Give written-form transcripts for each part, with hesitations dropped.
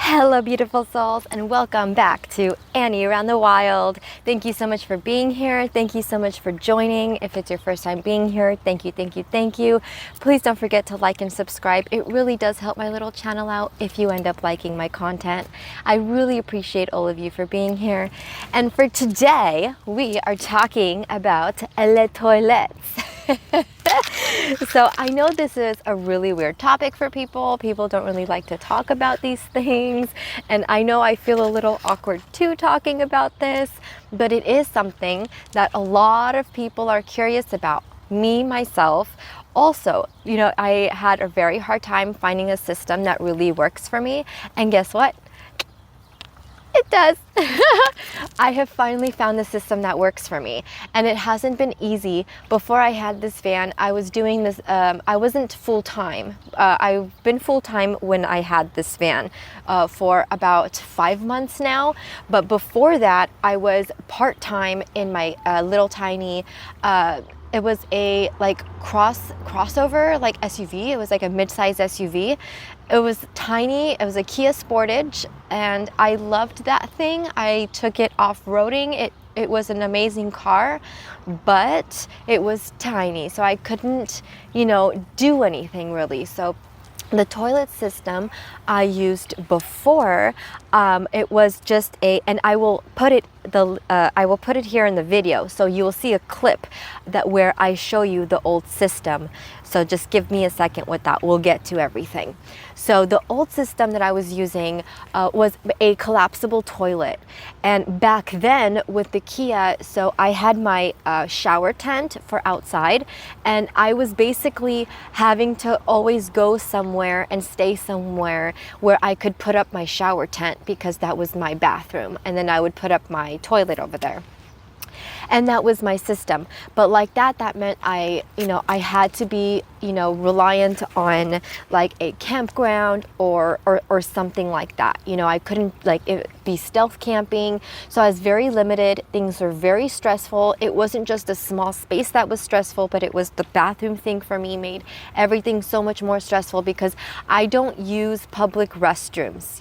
Hello beautiful souls, and welcome back to Annie Around the Wild. Thank you so much for being here. Thank you so much for joining. If it's your first time being here, thank you, thank you, thank you. Please don't forget to like and subscribe. It really does help my little channel out if you end up liking my content. I really appreciate all of you for being here. And for today, we are talking about les toilettes. So I know this is a really weird topic for people. People don't really like to talk about these things. And I know I feel a little awkward too talking about this, but it is something that a lot of people are curious about. Me, myself, also, I had a very hard time finding a system that really works for me. And guess what? It does. I have finally found the system that works for me, and it hasn't been easy. Before I had this van, I was doing this, I wasn't full-time. I've been full-time when I had this van for about 5 months now, but before that I was part-time in my little tiny it was a crossover SUV. It was like a mid-size SUV. It was tiny. It was a Kia Sportage, and I loved that thing. I took it off-roading. It was an amazing car, but it was tiny, so I couldn't, do anything really. So the toilet system I used before, it was just and I will put it here in the video, so you will see a clip where I show you the old system. So just give me a second with that. We'll get to everything. So the old system that I was using was a collapsible toilet. And back then with the Kia, so I had my shower tent for outside, and I was basically having to always go somewhere and stay somewhere where I could put up my shower tent, because that was my bathroom. And then I would put up my toilet over there. And that was my system. But that meant I had to be, reliant on like a campground or something like that. I couldn't be stealth camping. So I was very limited. Things were very stressful. It wasn't just a small space that was stressful, but it was the bathroom thing for me made everything so much more stressful, because I don't use public restrooms,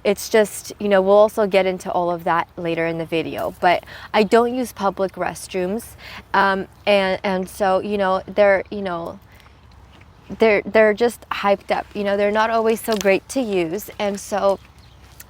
it's just, we'll also get into all of that later in the video, but I don't use public restrooms. And so, they're just hyped up, they're not always so great to use. And so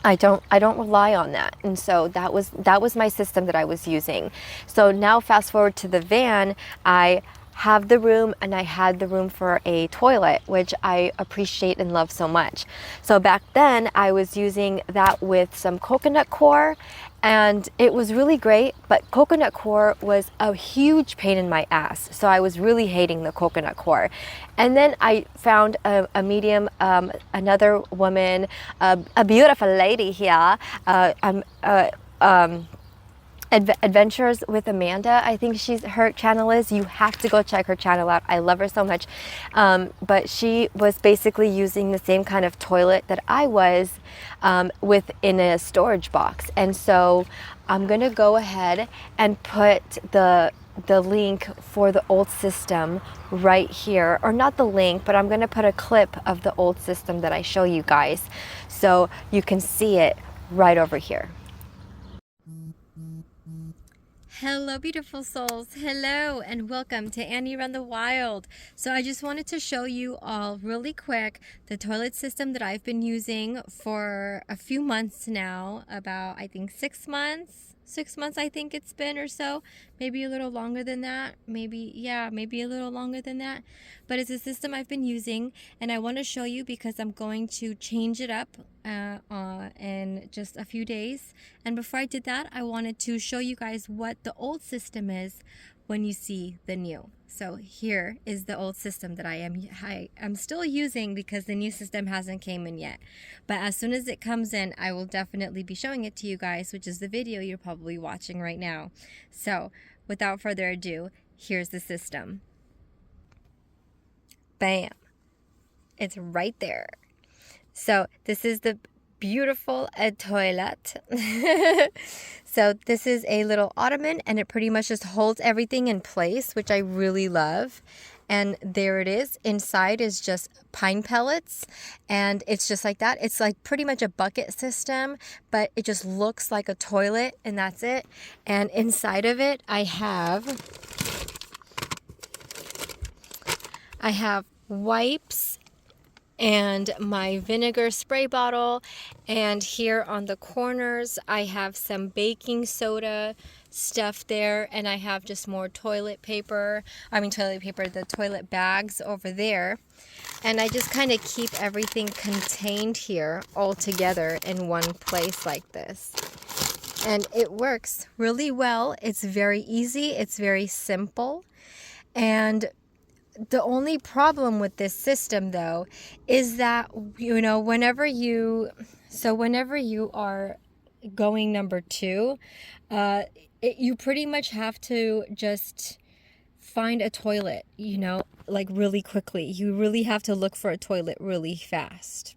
I don't rely on that. And so that was my system that I was using. So now fast forward to the van, I have the room, and I had the room for a toilet, which I appreciate and love so much. So back then I was using that with some coconut coir, and it was really great, but coconut coir was a huge pain in my ass. So I was really hating the coconut coir. And then I found a medium, another woman, a beautiful lady here, Adventures with Amanda, I think her channel is. You have to go check her channel out. I love her so much. But she was basically using the same kind of toilet that I was, in a storage box. And so I'm gonna go ahead and put the link for the old system right here, or not the link, but I'm gonna put a clip of the old system that I show you guys, so you can see it right over here. Hello beautiful souls, hello and welcome to Annie Around the Wild. So I just wanted to show you all really quick the toilet system that I've been using for a few months now, about I think 6 months I think it's been, or so, maybe a little longer than that, maybe a little longer than that. But it's a system I've been using, and I want to show you because I'm going to change it up in just a few days. And before I did that, I wanted to show you guys what the old system is when you see the new. So here is the old system that I'm still using, because the new system hasn't came in yet. But as soon as it comes in, I will definitely be showing it to you guys, which is the video you're probably watching right now. So without further ado, here's the system. Bam! It's right there. So this is the beautiful toilet. So this is a little ottoman, and it pretty much just holds everything in place, which I really love. And there it is. Inside is just pine pellets, and it's just like that. It's like pretty much a bucket system, but it just looks like a toilet, and that's it. And inside of it, I have wipes and my vinegar spray bottle, and here on the corners I have some baking soda stuff there, and I have just more toilet paper, the toilet bags over there. And I just kind of keep everything contained here all together in one place like this. And it works really well. It's very easy, it's very simple. And the only problem with this system, though, is that, whenever you are going number 2, you pretty much have to just find a toilet, like really quickly. You really have to look for a toilet really fast.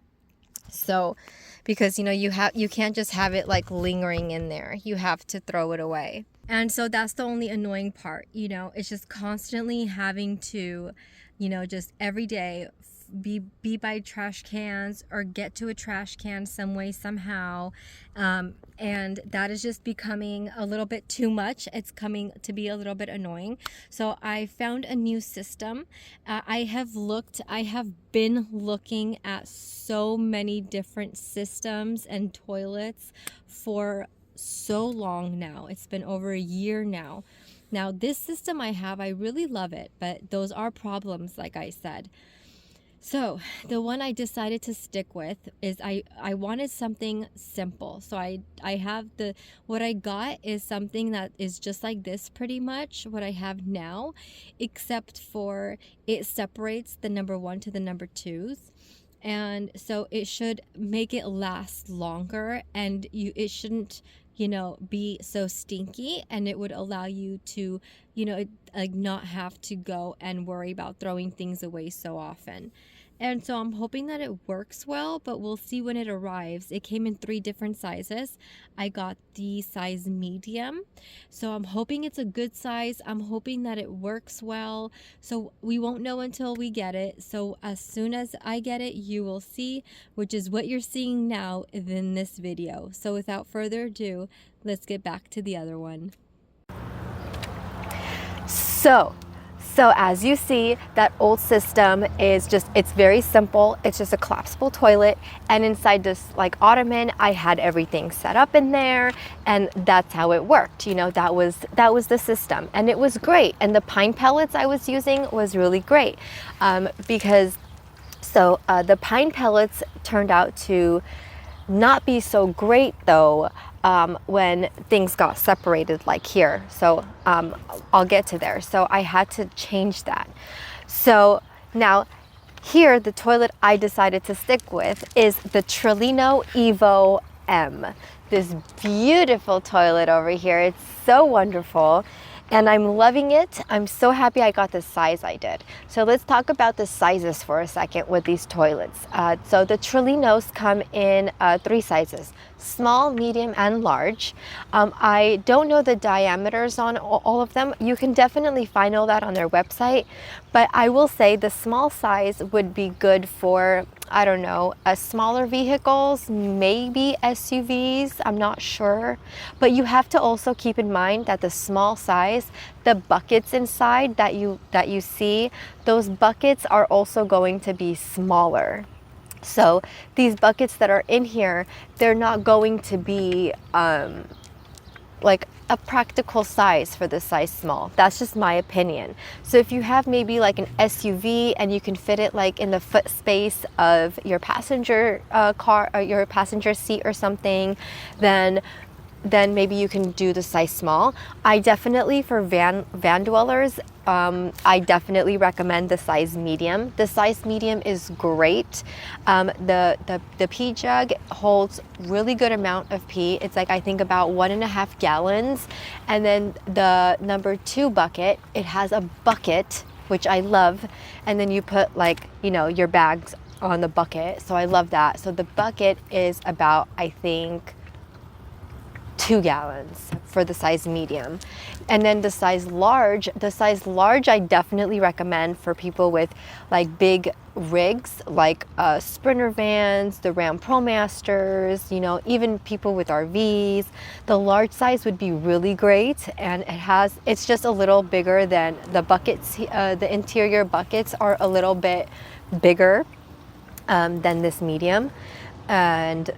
So, because, you can't just have it like lingering in there. You have to throw it away. And so that's the only annoying part, it's just constantly having to, just every day be by trash cans or get to a trash can some way, somehow. And that is just becoming a little bit too much. It's coming to be a little bit annoying. So I found a new system. I have been looking at so many different systems and toilets for so long now. It's been over a year now. Now, this system I really love it, but those are problems, like I said. So the one I decided to stick with is I wanted something simple. So I have what I got is something that is just like this, pretty much what I have now, except for it separates the number 1 to the number 2s. And so it should make it last longer, and it shouldn't, be so stinky, and it would allow you to, not have to go and worry about throwing things away so often. And so I'm hoping that it works well, but we'll see when it arrives. It came in 3 different sizes. I got the size medium. So I'm hoping it's a good size. I'm hoping that it works well. So we won't know until we get it. So as soon as I get it, you will see, which is what you're seeing now in this video. So without further ado, let's get back to the other one. So as you see, that old system is it's very simple. It's just a collapsible toilet, and inside this like ottoman, I had everything set up in there, and that's how it worked. That was the system, and it was great. And the pine pellets I was using was really great, because the pine pellets turned out to not be so great though, when things got separated like here. So I'll get to there. So I had to change that. So now here, the toilet I decided to stick with is the Trelino Evo M. This beautiful toilet over here. It's so wonderful. And I'm loving it. I'm so happy I got the size I did. So let's talk about the sizes for a second with these toilets. So the Trelinos come in 3 sizes: small, medium, and large. I don't know the diameters on all of them. You can definitely find all that on their website. But I will say the small size would be good for, I don't know, smaller vehicles, maybe SUVs, I'm not sure. But you have to also keep in mind that the small size, the buckets inside that you see, those buckets are also going to be smaller. So these buckets that are in here, they're not going to be like a practical size for the size small. That's just my opinion. So if you have maybe like an SUV and you can fit it like in the foot space of your passenger car or your passenger seat or something, then maybe you can do the size small. I definitely, for van dwellers, I definitely recommend the size medium. The size medium is great. The pee jug holds really good amount of pee. It's like, I think about 1.5 gallons. And then the number 2 bucket, it has a bucket, which I love. And then you put like, your bags on the bucket. So I love that. So the bucket is about, I think, 2 gallons for the size medium. And then the size large I definitely recommend for people with like big rigs, like Sprinter vans, the Ram ProMasters, you know, even people with RVs. The large size would be really great, and it's just a little bigger than the buckets. The interior buckets are a little bit bigger than this medium. And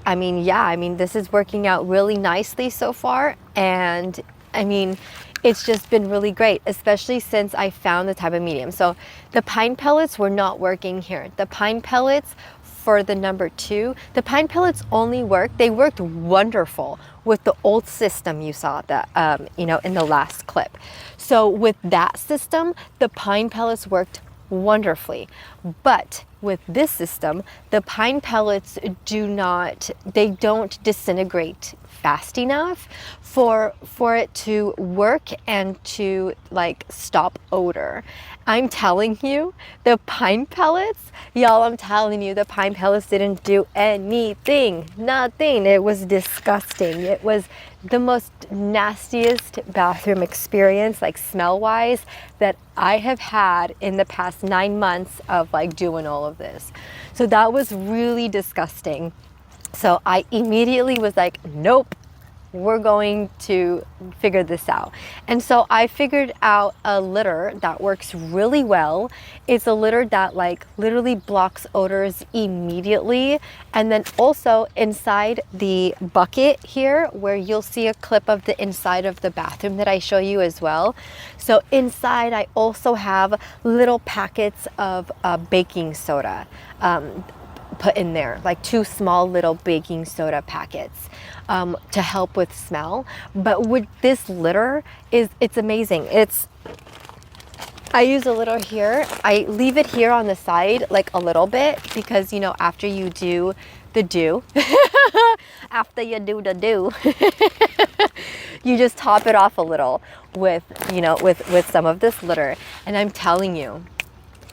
I mean, yeah, I mean, this is working out really nicely so far. And I mean, it's just been really great, especially since I found the type of medium. So the pine pellets were not working here. The pine pellets for the number 2, the pine pellets only they worked wonderful with the old system you saw that, you know, in the last clip. So with that system, the pine pellets worked wonderfully. But with this system, the pine pellets don't disintegrate fast enough for it to work and to like stop odor. I'm telling you, the pine pellets, y'all, I'm telling you, the pine pellets didn't do anything, nothing. It was disgusting. It was the most nastiest bathroom experience, like smell wise, that I have had in the past 9 months of like doing all of this. So that was really disgusting. So I immediately was like, nope, we're going to figure this out. And so I figured out a litter that works really well. It's a litter that like literally blocks odors immediately. And then also inside the bucket here, where you'll see a clip of the inside of the bathroom that I show you as well. So inside I also have little packets of baking soda put in there, like 2 small little baking soda packets to help with smell. But with this litter, it's amazing. I use a litter here. I leave it here on the side like a little bit because, you know, after you do the do, after you do the do, you just top it off a little with, you know, with some of this litter. And I'm telling you,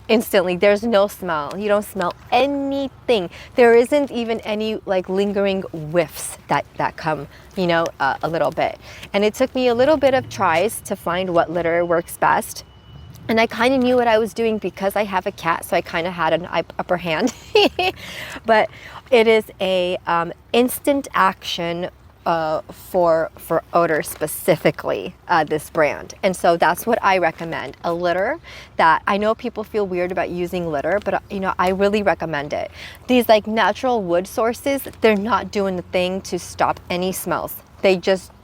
instantly there's no smell. You don't smell anything. There isn't even any like lingering whiffs that come, you know, a little bit. And it took me a little bit of tries to find what litter works best. And I kind of knew what I was doing because I have a cat, so I kind of had an upper hand. But it is a instant action for odor specifically, this brand. And so that's what I recommend. A litter that, I know people feel weird about using litter, but you know, I really recommend it. These like natural wood sources, they're not doing the thing to stop any smells.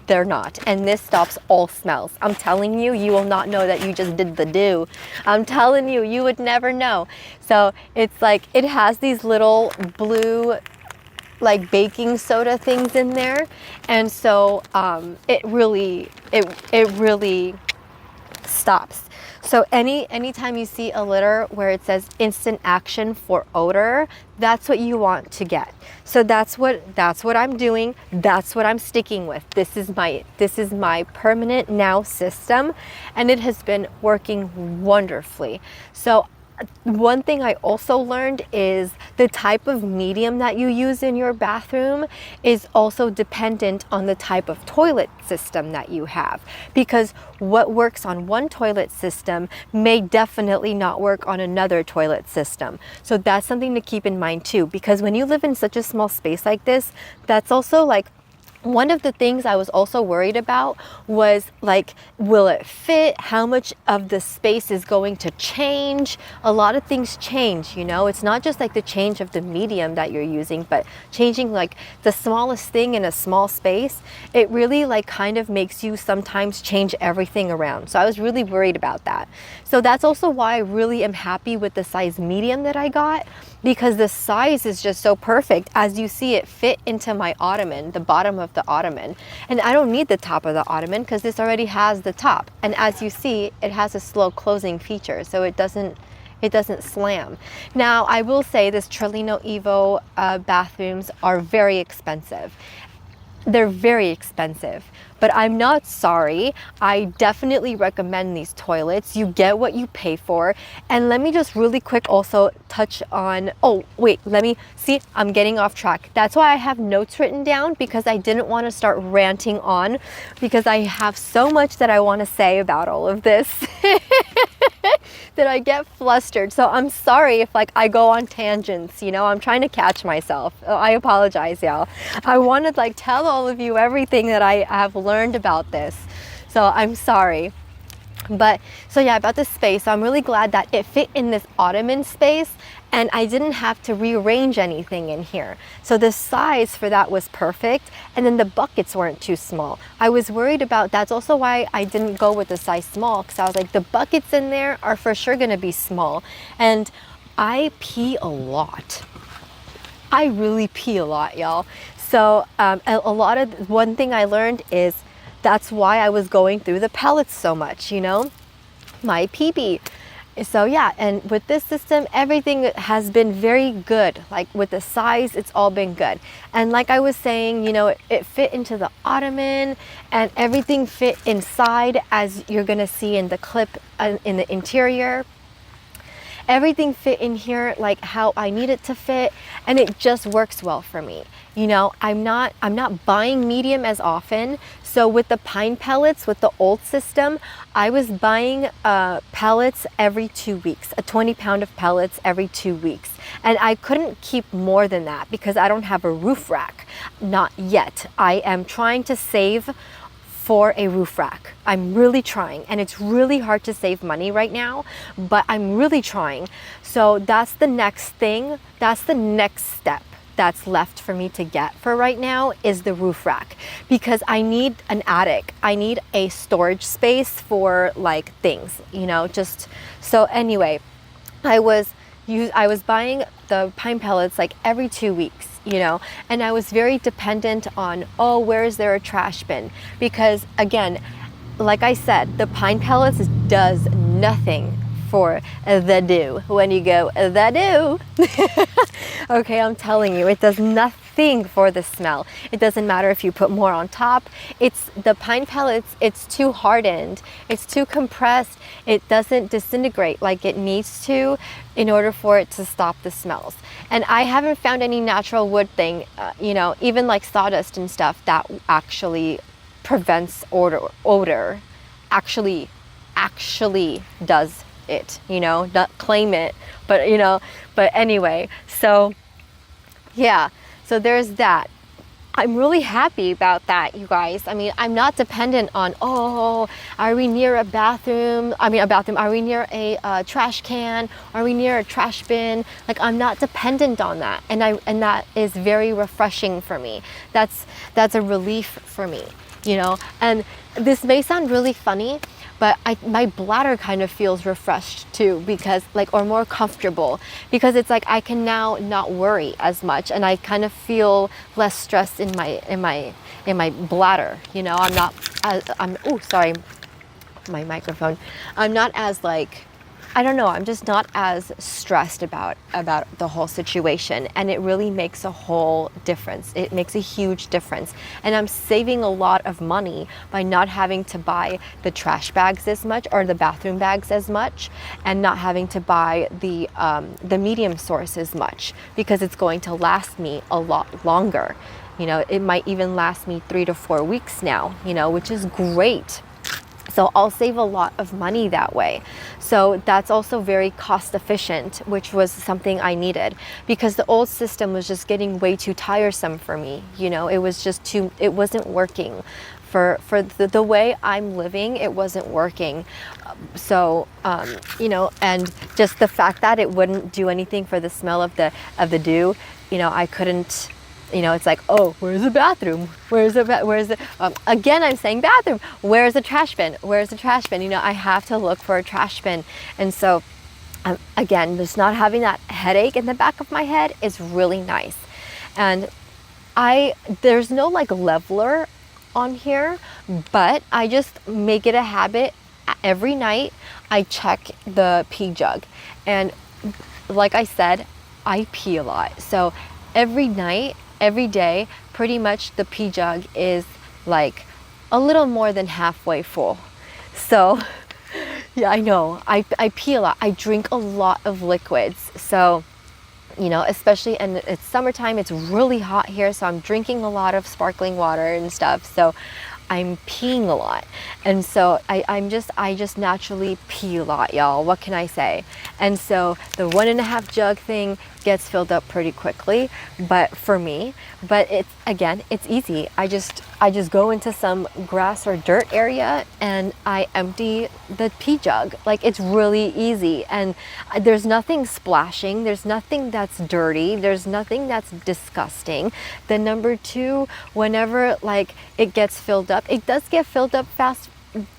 They're not. And this stops all smells. I'm telling you, you will not know that you just did the do. I'm telling you, you would never know. So it's like, it has these little blue like baking soda things in there, and so it really stops. So anytime you see a litter where it says instant action for odor, that's what you want to get. So that's what I'm doing. That's what I'm sticking with. This is my permanent now system, and it has been working wonderfully. So one thing I also learned is the type of medium that you use in your bathroom is also dependent on the type of toilet system that you have, because what works on one toilet system may definitely not work on another toilet system. So that's something to keep in mind too, because when you live in such a small space like this, that's also like one of the things I was also worried about was like, will it fit? How much of the space is going to change? A lot of things change, you know? It's not just like the change of the medium that you're using, but changing like the smallest thing in a small space. It really like kind of makes you sometimes change everything around. So I was really worried about that. So that's also why I really am happy with the size medium that I got, because the size is just so perfect. As you see, it fit into my ottoman, the bottom of the ottoman. And I don't need the top of the ottoman because this already has the top. And as you see, it has a slow closing feature, so it doesn't slam. Now, I will say this Trelino Evo bathrooms are very expensive. they're very expensive, but I'm not sorry. I definitely recommend these toilets. You get what you pay for. And let me just really quick also touch on, oh wait, let me see, I'm getting off track. That's why I have notes written down, because I didn't want to start ranting on, because I have so much that I want to say about all of this. That I get flustered. So I'm sorry if like I go on tangents, you know, I'm trying to catch myself. I apologize, y'all. I want to like tell all of you everything that I have learned about this. So I'm sorry. But so yeah, about this space, so I'm really glad that it fit in this ottoman space and I didn't have to rearrange anything in here. So the size for that was perfect. And then the buckets weren't too small. I was worried about, that's also why I didn't go with the size small, because I was like, the buckets in there are for sure gonna be small. And I pee a lot. I really pee a lot, y'all. So one thing I learned is that's why I was going through the pellets so much, you know, my pee. So yeah, and with this system, everything has been very good. Like with the size, it's all been good. And like I was saying, you know, it fit into the ottoman and everything fit inside, as you're gonna see in the clip in the interior. Everything fit in here like how I need it to fit, and it just works well for me. You know, I'm not buying medium as often. So with the pine pellets, with the old system, I was buying pellets every 2 weeks, a 20-pound of pellets every 2 weeks. And I couldn't keep more than that because I don't have a roof rack. Not yet. I am trying to save for a roof rack. I'm really trying, and it's really hard to save money right now, but I'm really trying. So that's the next thing. That's the next step that's left for me to get for right now, is the roof rack, because I need an attic. I need a storage space for like things, you know, just so anyway, I was buying the pine pellets like every 2 weeks, you know, and I was very dependent on, oh, where is there a trash bin? Because again, like I said, the pine pellets does nothing for the dew. When you go, the dew, okay, I'm telling you, it does nothing for the smell. It doesn't matter if you put more on top. It's the pine pellets, it's too hardened, it's too compressed, it doesn't disintegrate like it needs to in order for it to stop the smells. And I haven't found any natural wood thing, you know, even like sawdust and stuff, that actually prevents odor, actually does it, you know, not claim it, but you know, but anyway, so yeah, so there's that. I'm really happy about that, you guys. I mean, I'm not dependent on, oh, are we near a bathroom? Are we near a trash can? Are we near a trash bin? Like, I'm not dependent on that. And that is very refreshing for me. That's a relief for me, you know? And this may sound really funny, but my bladder kind of feels refreshed too, because like, or more comfortable, because it's like I can now not worry as much, and I kind of feel less stressed in my bladder. You know, oh, sorry, my microphone. I'm not as like, I don't know, I'm just not as stressed about the whole situation, and it really makes a whole difference. It makes a huge difference, and I'm saving a lot of money by not having to buy the trash bags as much, or the bathroom bags as much, and not having to buy the medium source as much, because it's going to last me a lot longer. You know, it might even last me 3 to 4 weeks now, you know, which is great. So I'll save a lot of money that way. So that's also very cost efficient, which was something I needed, because the old system was just getting way too tiresome for me. You know, it was just it wasn't working for the way I'm living. It wasn't working. So, you know, and just the fact that it wouldn't do anything for the smell of the dew, you know, I couldn't. You know, it's like, oh, where's the bathroom? Again, I'm saying bathroom. Where's the trash bin? Where's the trash bin? You know, I have to look for a trash bin. And so, again, just not having that headache in the back of my head is really nice. And there's no like leveler on here, but I just make it a habit. Every night, I check the pee jug. And like I said, I pee a lot. So every night, every day, pretty much the pee jug is like a little more than halfway full. So yeah, I know, I pee a lot. I drink a lot of liquids. So, you know, especially, and it's summertime, it's really hot here, so I'm drinking a lot of sparkling water and stuff. So I'm peeing a lot. And so I just naturally pee a lot, y'all. What can I say? And so the 1.5 jug thing gets filled up pretty quickly, but for me, but it's, again, it's easy. I just go into some grass or dirt area and I empty the pee jug. Like, it's really easy, and there's nothing splashing, there's nothing that's dirty, there's nothing that's disgusting. The number two, whenever like it gets filled up, it does get filled up fast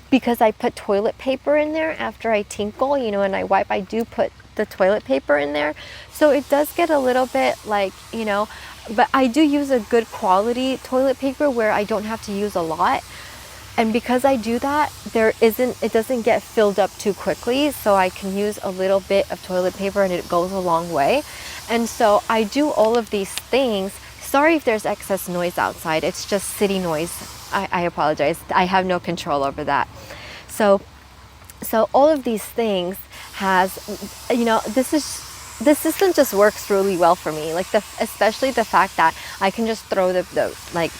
because I put toilet paper in there after I tinkle, you know, and I wipe. I do put the toilet paper in there, so it does get a little bit like, you know, but I do use a good quality toilet paper where I don't have to use a lot. And because I do that, it doesn't get filled up too quickly, so I can use a little bit of toilet paper and it goes a long way. And so I do all of these things. Sorry if there's excess noise outside, it's just city noise. I apologize, I have no control over that. So all of these things has, you know, this system just works really well for me. Like, especially the fact that I can just throw the like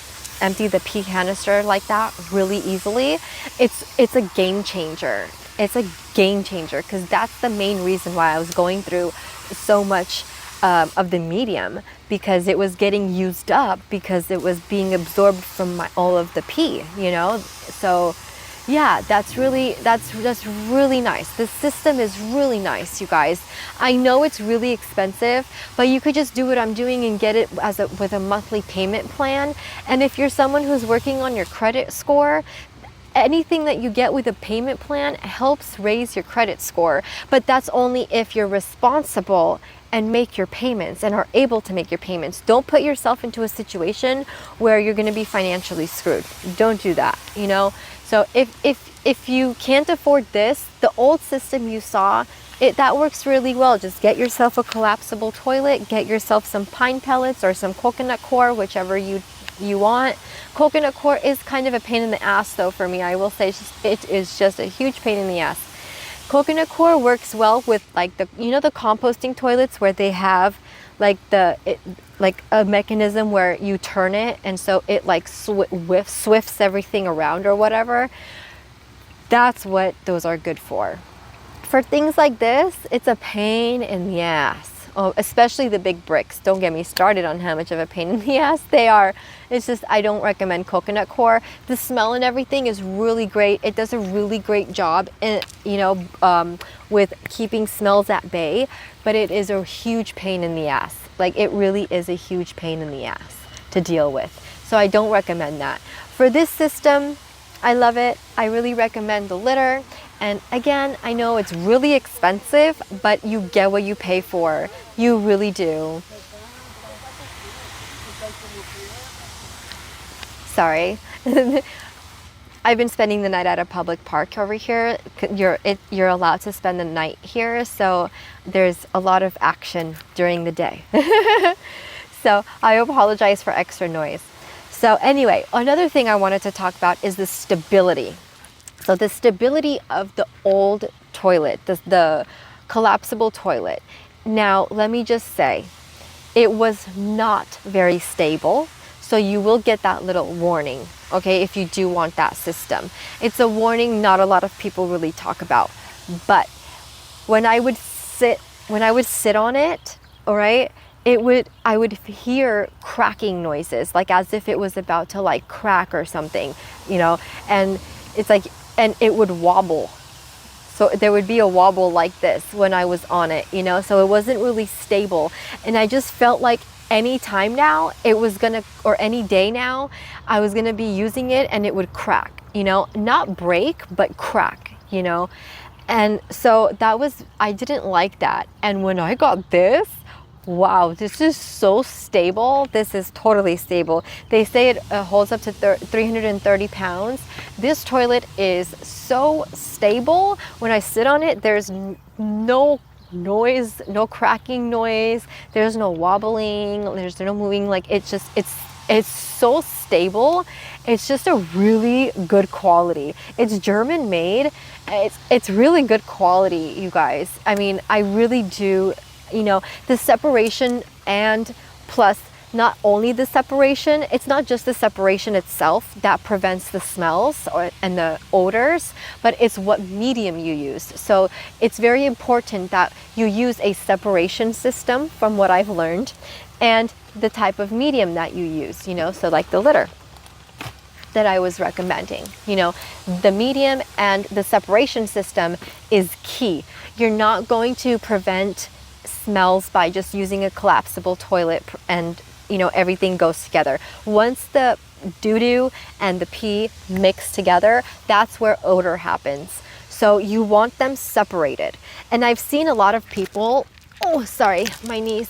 empty the pee canister like that really easily. It's a game changer. It's a game changer, because that's the main reason why I was going through so much of the medium, because it was getting used up, because it was being absorbed from all of the pee, you know. So yeah, that's really nice. The system is really nice, you guys. I know it's really expensive, but you could just do what I'm doing and get it with a monthly payment plan. And if you're someone who's working on your credit score, anything that you get with a payment plan helps raise your credit score. But that's only if you're responsible and make your payments and are able to make your payments. Don't put yourself into a situation where you're going to be financially screwed. Don't do that, you know. So if you can't afford this, the old system you saw, that works really well. Just get yourself a collapsible toilet, get yourself some pine pellets or some coconut coir, whichever you want. Coconut coir is kind of a pain in the ass though for me. I will say it is just a huge pain in the ass. Coconut coir works well with like the composting toilets where they have like like a mechanism where you turn it, and so it like swifts everything around or whatever. That's what those are good for. For things like this, it's a pain in the ass. Oh, especially the big bricks. Don't get me started on how much of a pain in the ass they are. It's just, I don't recommend coconut coir. The smell and everything is really great. It does a really great job in, with keeping smells at bay, but it is a huge pain in the ass. Like, it really is a huge pain in the ass to deal with. So I don't recommend that. For this system, I love it. I really recommend the litter. And again, I know it's really expensive, but you get what you pay for. You really do. Sorry. I've been spending the night at a public park over here. You're allowed to spend the night here, so there's a lot of action during the day. So I apologize for extra noise. So anyway, another thing I wanted to talk about is the stability. So the stability of the old toilet, the collapsible toilet. Now, let me just say, it was not very stable. So you will get that little warning, okay, if you do want that system. It's a warning not a lot of people really talk about. But when I would sit on it, all right, I would hear cracking noises, like as if it was about to like crack or something, you know, and it's like, and it would wobble. So there would be a wobble like this when I was on it, you know, so it wasn't really stable. And I just felt like any time now it was gonna, or any day now, I was gonna be using it and it would crack, you know, not break, but crack, you know. And so I didn't like that. And when I got this, wow, this is so stable. This is totally stable. They say it holds up to 330 pounds. This toilet is so stable. When I sit on it, there's no noise, no cracking noise, there's no wobbling, there's no moving. Like it's so stable. It's just a really good quality. It's German made. It's really good quality, you guys. I mean, I really do, you know, the separation, and plus not only the separation, it's not just the separation itself that prevents the smells and the odors, but it's what medium you use. So it's very important that you use a separation system, from what I've learned, and the type of medium that you use, you know, so like the litter that I was recommending, you know, the medium and the separation system is key. You're not going to prevent smells by just using a collapsible toilet and, you know, everything goes together. Once the doo-doo and the pee mix together, that's where odor happens. So you want them separated. And I've seen a lot of people, oh, sorry, my knees.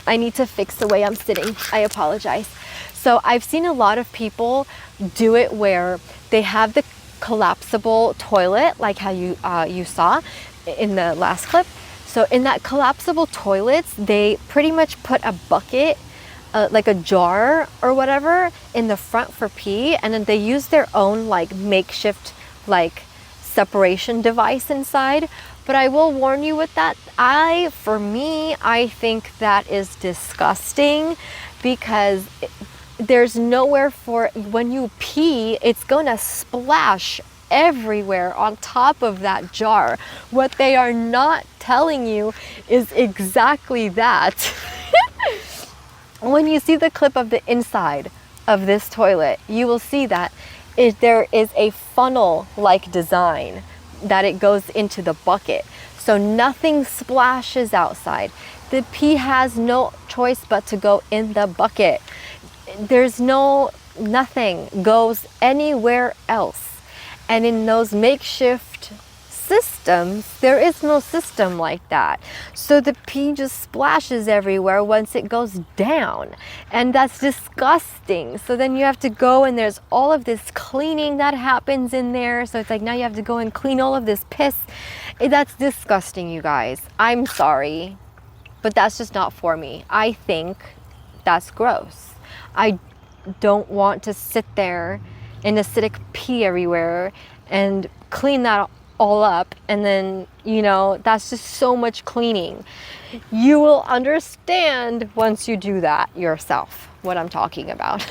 I need to fix the way I'm sitting. I apologize. So I've seen a lot of people do it where they have the collapsible toilet, like how you saw in the last clip. So in that collapsible toilets, they pretty much put a bucket, like a jar or whatever, in the front for pee, and then they use their own like makeshift like separation device inside. But I will warn you with that, for me, I think that is disgusting, because there's nowhere for, when you pee, it's gonna splash everywhere on top of that jar. What they are not telling you is exactly that. When you see the clip of the inside of this toilet, you will see that there is a funnel-like design that it goes into the bucket. So nothing splashes outside. The pee has no choice but to go in the bucket. There's nothing goes anywhere else. And in those makeshift systems, there is no system like that. So the pee just splashes everywhere once it goes down. And that's disgusting. So then you have to go, and there's all of this cleaning that happens in there. So it's like now you have to go and clean all of this piss. That's disgusting, you guys. I'm sorry, but that's just not for me. I think that's gross. I don't want to sit there in acidic pee everywhere and clean that all up, and then, you know, that's just so much cleaning. You will understand once you do that yourself what I'm talking about.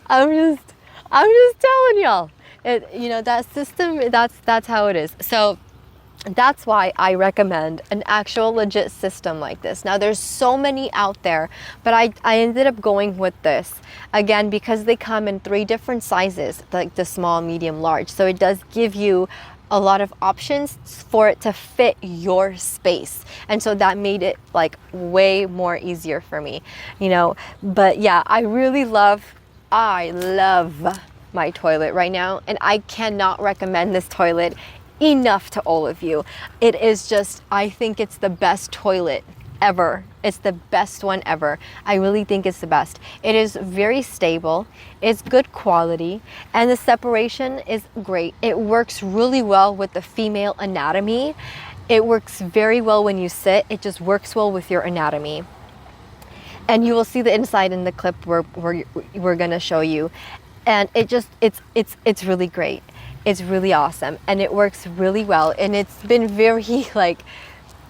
I'm just telling y'all. You know, that system, that's how it is. So that's why I recommend an actual legit system like this. Now there's so many out there, but I ended up going with this again because they come in 3 different sizes, like the small, medium, large. So it does give you a lot of options for it to fit your space. And so that made it like way more easier for me, you know. But yeah, I love my toilet right now, and I cannot recommend this toilet enough to all of you. It is just, I think it's the best toilet ever. It's the best one ever. I really think it's the best. It is very stable, it's good quality, and the separation is great. It works really well with the female anatomy. It works very well when you sit. It just works well with your anatomy. And you will see the inside in the clip we're gonna show you. And it's really great. It's really awesome, and it works really well, and it's been very like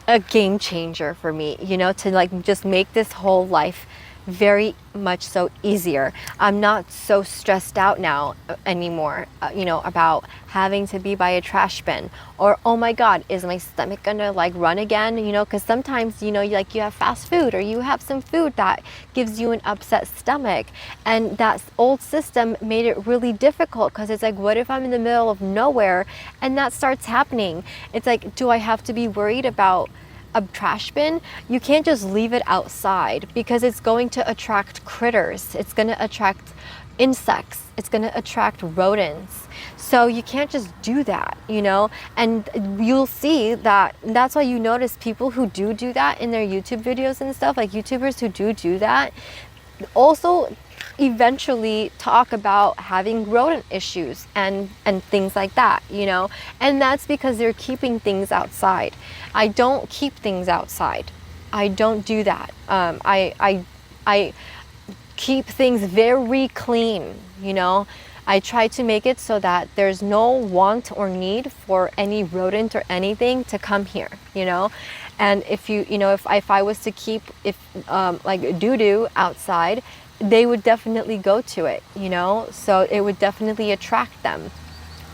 a game changer for me, you know, to like just make this whole life very much so easier. I'm not so stressed out now anymore, you know, about having to be by a trash bin, or oh my god, is my stomach gonna like run again, you know, because sometimes, you know, you have fast food, or you have some food that gives you an upset stomach, and that old system made it really difficult, because it's like, what if I'm in the middle of nowhere and that starts happening? It's like, do I have to be worried about a trash bin? You can't just leave it outside, because it's going to attract critters, it's going to attract insects, it's going to attract rodents. So you can't just do that, you know. And you'll see that, that's why you notice people who do that in their YouTube videos and stuff, like YouTubers who do that also, eventually talk about having rodent issues and things like that, you know, and that's because they're keeping things outside. I don't keep things outside. I don't do that. I keep things very clean, you know. I try to make it so that there's no want or need for any rodent or anything to come here, you know. And if I was to keep like doo-doo outside, they would definitely go to it, you know. So it would definitely attract them.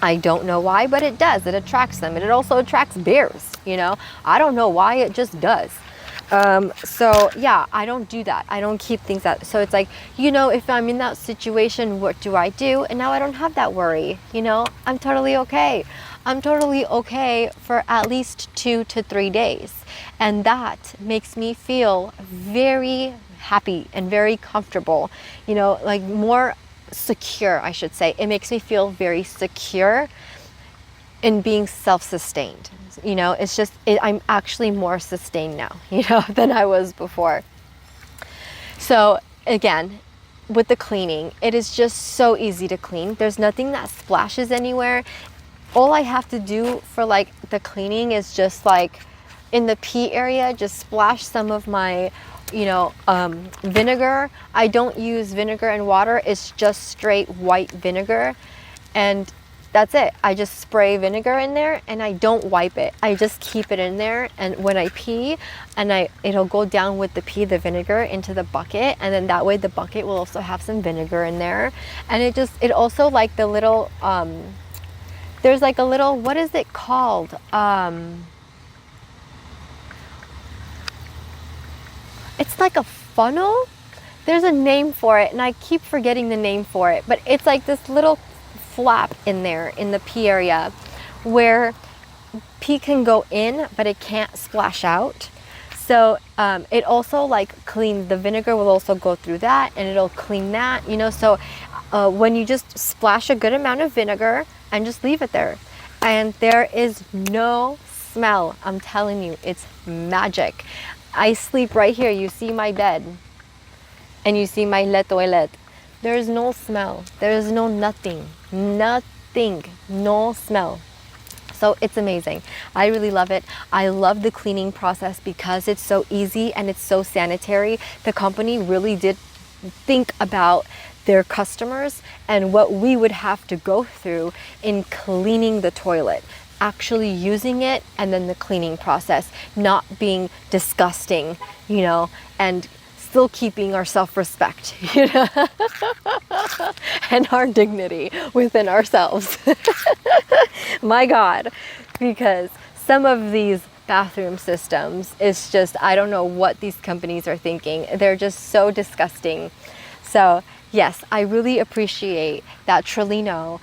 I don't know why, but it does. It attracts them. And it also attracts bears, you know. I don't know why, it just does. So yeah, I don't do that. I don't keep things out. So it's like, you know, if I'm in that situation, what do I do? And now I don't have that worry, you know. I'm totally okay. I'm totally okay for at least 2 to 3 days. And that makes me feel very happy and very comfortable, you know, like more secure, I should say. It makes me feel very secure in being self-sustained. You know, it's just, I'm actually more sustained now, you know, than I was before. So again, with the cleaning, it is just so easy to clean. There's nothing that splashes anywhere. All I have to do for like the cleaning is just like in the pee area, just splash some of my, you know, vinegar. I don't use vinegar and water. It's just straight white vinegar. And that's it. I just spray vinegar in there and I don't wipe it. I just keep it in there, and when I pee, and it'll go down with the pee, the vinegar into the bucket, and then that way the bucket will also have some vinegar in there. And it also like the little there's like a little, what is it called? It's like a funnel. There's a name for it and I keep forgetting the name for it, but it's like this little flap in there in the pee area where pee can go in but it can't splash out. So it also like cleans, the vinegar will also go through that and it'll clean that, you know. So when you just splash a good amount of vinegar and just leave it there, and there is no smell, I'm telling you, it's magic. I sleep right here. You see my bed and you see my toilet. There's no smell. There's no nothing, no smell. So it's amazing. I really love it. I love the cleaning process because it's so easy and it's so sanitary. The company really did think about their customers and what we would have to go through in cleaning the toilet, actually using it, and then the cleaning process not being disgusting, you know, and still keeping our self-respect, you know, and our dignity within ourselves. My God, because some of these bathroom systems, it's just, I don't know what these companies are thinking. They're just so disgusting. So yes, I really appreciate that Trelino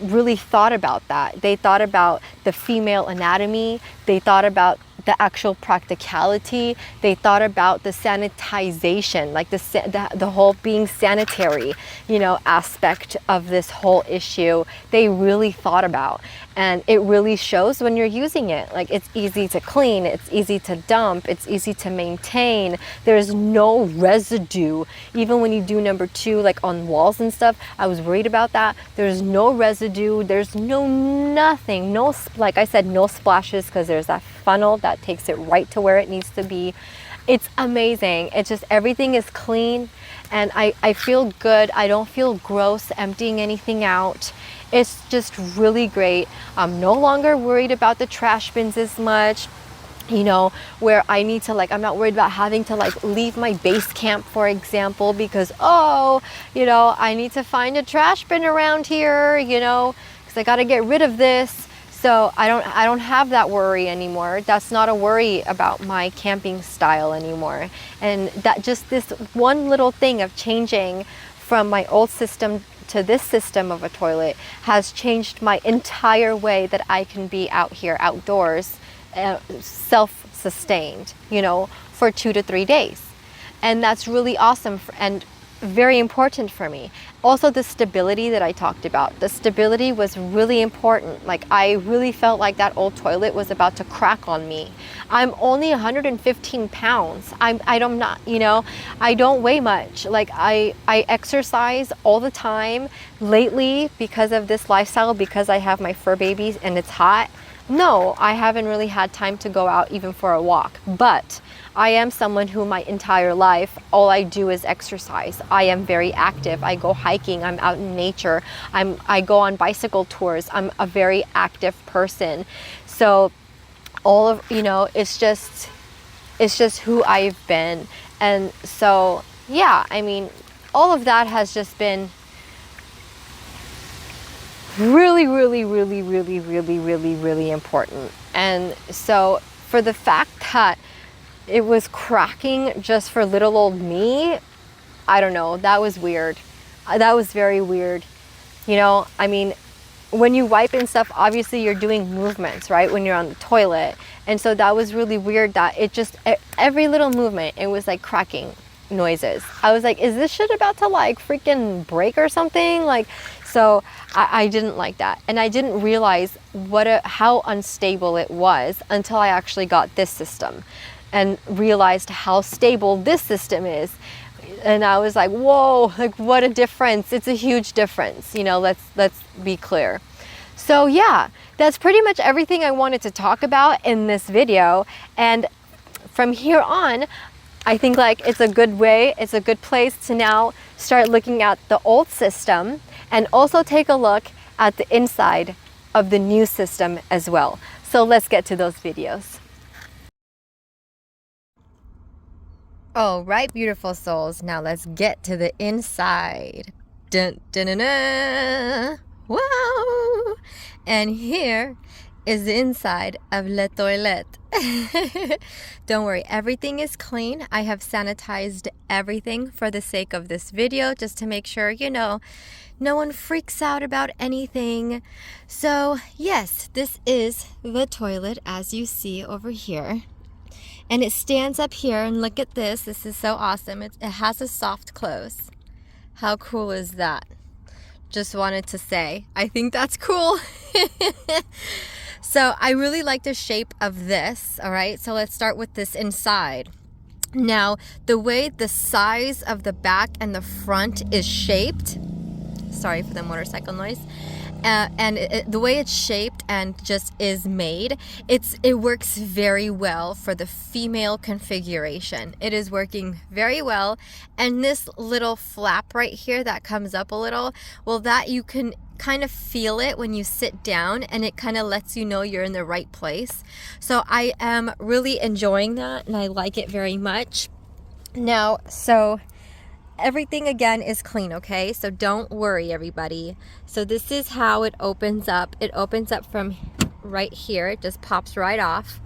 really thought about that. They thought about the female anatomy. They thought about the actual practicality. They thought about the sanitization, like the whole being sanitary, you know, aspect of this whole issue. They really thought about, and it really shows when you're using it. Like, it's easy to clean, it's easy to dump, it's easy to maintain. There's no residue. Even when you do number 2, like on walls and stuff, I was worried about that. There's no residue. There's nothing. No, like I said, no splashes, because there's that funnel that takes it right to where it needs to be. It's amazing. It's just, everything is clean and I feel good. I don't feel gross emptying anything out. It's just really great. I'm no longer worried about the trash bins as much, you know, where I need to, like, I'm not worried about having to like leave my base camp, for example, because, oh, you know, I need to find a trash bin around here, you know, because I got to get rid of this. So I don't have that worry anymore. That's not a worry about my camping style anymore. And that just, this one little thing of changing from my old system to this system of a toilet has changed my entire way that I can be out here outdoors, self-sustained, you know, for 2 to 3 days. And that's really awesome. And very important for me. Also, the stability that I talked about. The stability was really important. Like, I really felt like that old toilet was about to crack on me. I'm only 115 pounds. I'm not, you know, I don't weigh much. Like, I exercise all the time. Lately, because of this lifestyle, because I have my fur babies and it's hot, no, I haven't really had time to go out even for a walk. But I am someone who my entire life, all I do is exercise. I am very active. I go hiking. I'm out in nature. I go on bicycle tours. I'm a very active person. So all of, you know, it's just who I've been. And so, yeah, I mean, all of that has just been really, really, really, really, really, really, really important. And so for the fact that it was cracking just for little old me, I don't know, that was weird. That was very weird. You know, I mean, when you wipe and stuff, obviously you're doing movements, right? When you're on the toilet. And so that was really weird that it just, every little movement, it was like cracking noises. I was like, is this shit about to like freaking break or something? Like, so I didn't like that. And I didn't realize how unstable it was until I actually got this system and realized how stable this system is. And I was like, whoa, like what a difference. It's a huge difference. You know, let's be clear. So yeah, that's pretty much everything I wanted to talk about in this video. And from here on, I think like it's a good place to now start looking at the old system and also take a look at the inside of the new system as well. So let's get to those videos. All right, beautiful souls. Now let's get to the inside. Dun, dun, dun, dun. Wow! And here is the inside of Le Toilette. Don't worry, everything is clean. I have sanitized everything for the sake of this video, just to make sure, you know, no one freaks out about anything. So yes, this is the toilet as you see over here. And it stands up here, and look at this. This is so awesome. It has a soft close. How cool is that? Just wanted to say, I think that's cool. So I really like the shape of this, all right? So let's start with this inside. Now, the way the size of the back and the front is shaped, sorry for the motorcycle noise, the way it's shaped and just is made, it works very well for the female configuration. It is working very well. And this little flap right here that comes up a little, well, that you can kind of feel it when you sit down, and it kind of lets you know you're in the right place. So I am really enjoying that, and I like it very much. Now, so everything again is clean, okay? So don't worry, everybody. So this is how it opens up. It opens up from right here. It just pops right off.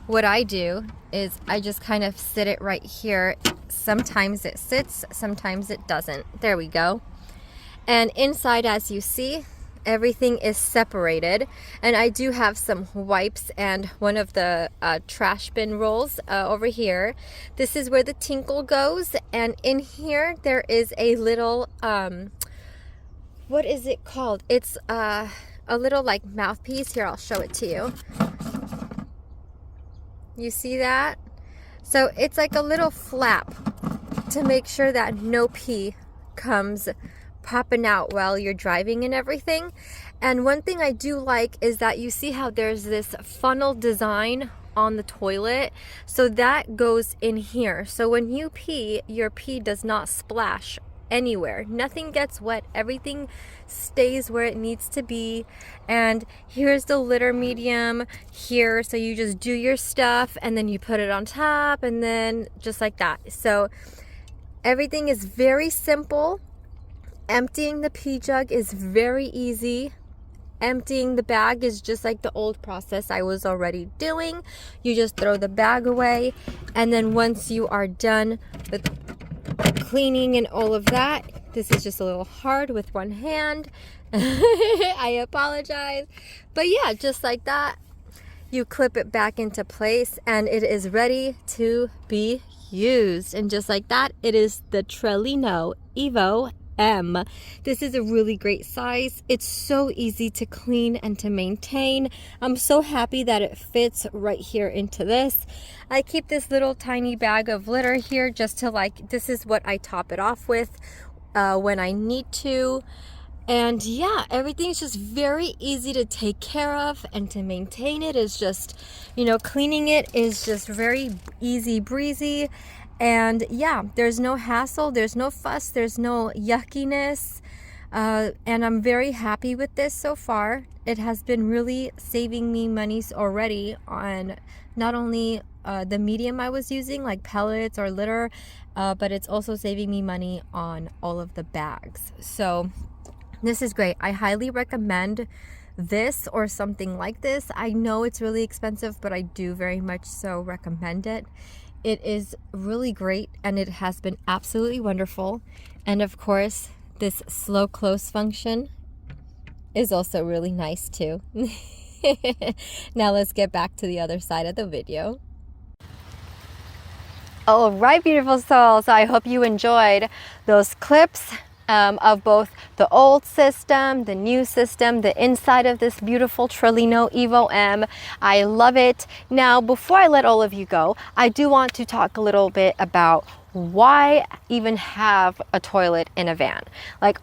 What I do is I just kind of sit it right here. Sometimes it sits, sometimes it doesn't. There we go. And inside, as you see, everything is separated. And I do have some wipes and one of the trash bin rolls over here. This is where the tinkle goes. And in here, there is a little, what is it called? It's a little like mouthpiece. Here, I'll show it to you. You see that? So it's like a little flap to make sure that no pee comes popping out while you're driving and everything. And one thing I do like is that you see how there's this funnel design on the toilet. So that goes in here. So when you pee, your pee does not splash anywhere. Nothing gets wet. Everything stays where it needs to be. And here's the litter medium here. So you just do your stuff and then you put it on top, and then just like that. So everything is very simple. Emptying the pee jug is very easy. Emptying the bag is just like the old process I was already doing. You just throw the bag away, and then once you are done with cleaning and all of that, this is just a little hard with one hand. I apologize. But yeah, just like that, you clip it back into place and it is ready to be used. And just like that, it is the Trelino Evo M. This is a really great size. It's so easy to clean and to maintain. I'm so happy that it fits right here into this. I keep this little tiny bag of litter here just to this is what I top it off with when I need to. And yeah, everything's just very easy to take care of, and to maintain it is just, cleaning it is just very easy breezy. And yeah, there's no hassle, there's no fuss, there's no yuckiness. And I'm very happy with this so far. It has been really saving me money already on not only the medium I was using, like pellets or litter, but it's also saving me money on all of the bags. So this is great. I highly recommend this or something like this. I know it's really expensive, but I do very much so recommend it. It is really great, and it has been absolutely wonderful. And of course, this slow close function is also really nice too. Now let's get back to the other side of the video. All right, beautiful soul. So I hope you enjoyed those clips of both the old system, the new system, the inside of this beautiful Trelino Evo M. I love it. Now, before I let all of you go, I do want to talk a little bit about why even have a toilet in a van? Like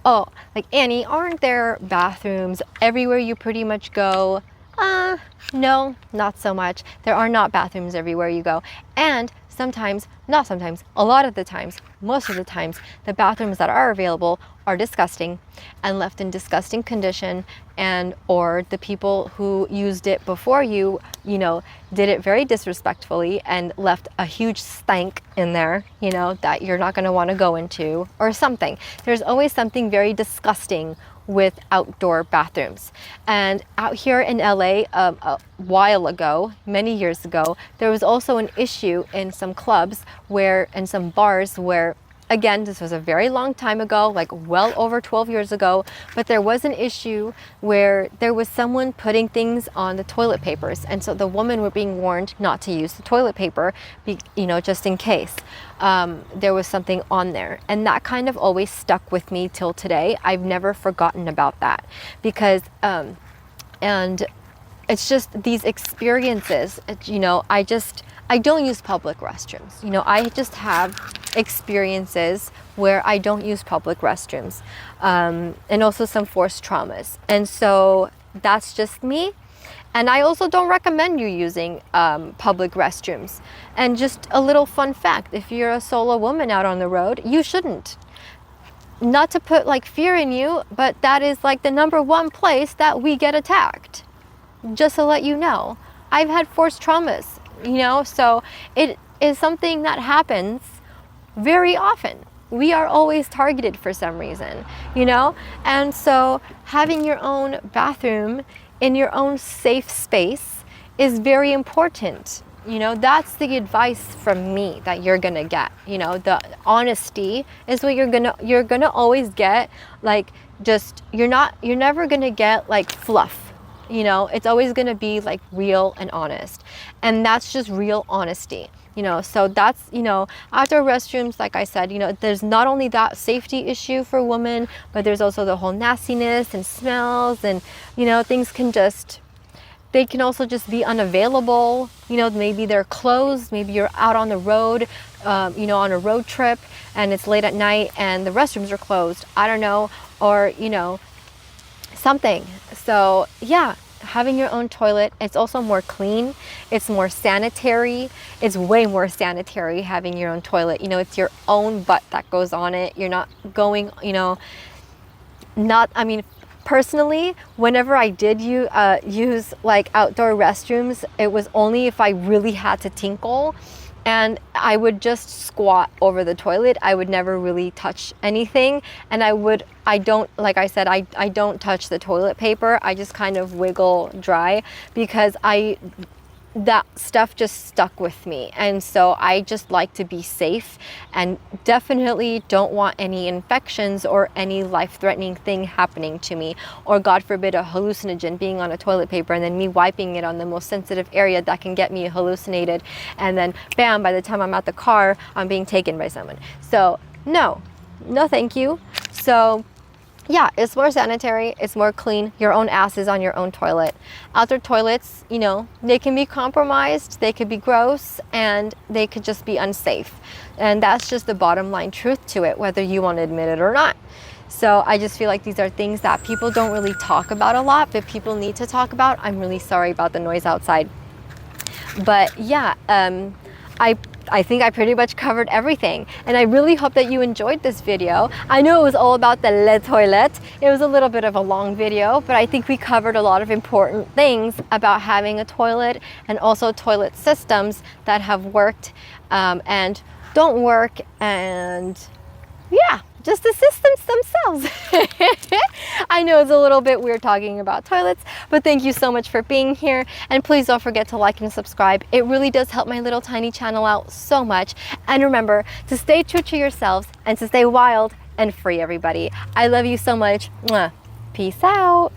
Annie, aren't there bathrooms everywhere you pretty much go? No, not so much. There are not bathrooms everywhere you go. And sometimes, not sometimes, a lot of the times, most of the times, the bathrooms that are available are disgusting and left in disgusting condition, and or the people who used it before you, did it very disrespectfully and left a huge stank in there, that you're not going to want to go into or something. There's always something very disgusting with outdoor bathrooms. And out here in LA, a while ago, many years ago, there was also an issue in some clubs and some bars where, again, this was a very long time ago, like well over 12 years ago, but there was an issue where there was someone putting things on the toilet papers. And so the women were being warned not to use the toilet paper, just in case there was something on there. And that kind of always stuck with me till today. I've never forgotten about that because, and it's just these experiences, I don't use public restrooms. I just have experiences where I don't use public restrooms, and also some forced traumas. And so that's just me. And I also don't recommend you using public restrooms. And just a little fun fact, if you're a solo woman out on the road, you shouldn't. Not to put fear in you, but that is the #1 place that we get attacked. Just to let you know. I've had forced traumas, so it is something that happens very often. We are always targeted for some reason, and so having your own bathroom in your own safe space is very important. That's the advice from me that you're gonna get. The honesty is what you're gonna always get. You're never gonna get fluff. It's always going to be real and honest. And that's just real honesty. So that's, outdoor restrooms, like I said, there's not only that safety issue for women, but there's also the whole nastiness and smells and, things they can also just be unavailable. Maybe they're closed. Maybe you're out on the road, on a road trip, and it's late at night and the restrooms are closed. I don't know. Or, something. So yeah, having your own toilet, it's also more clean, it's more sanitary, it's way more sanitary having your own toilet. It's your own butt that goes on it. You're not going, personally, whenever I did use outdoor restrooms, it was only if I really had to tinkle. And I would just squat over the toilet. I would never really touch anything. And I don't touch the toilet paper. I just kind of wiggle dry because that stuff just stuck with me. And so I just like to be safe and definitely don't want any infections or any life-threatening thing happening to me, or God forbid a hallucinogen being on a toilet paper and then me wiping it on the most sensitive area that can get me hallucinated, and then bam, by the time I'm at the car, I'm being taken by someone. So no thank you. So yeah, it's more sanitary, it's more clean. Your own ass is on your own toilet. Outdoor toilets, you know, they can be compromised, they could be gross, and they could just be unsafe. And that's just the bottom line truth to it, whether you want to admit it or not. So I just feel like these are things that people don't really talk about a lot, but people need to talk about. I'm really sorry about the noise outside. But yeah, I think I pretty much covered everything, and I really hope that you enjoyed this video. I know it was all about the le toilette. It was a little bit of a long video, but I think we covered a lot of important things about having a toilet, and also toilet systems that have worked and don't work, and yeah, just the systems themselves. I know it's a little bit weird talking about toilets, but thank you so much for being here. And please don't forget to like and subscribe. It really does help my little tiny channel out so much. And remember to stay true to yourselves and to stay wild and free, everybody. I love you so much. Mwah. Peace out.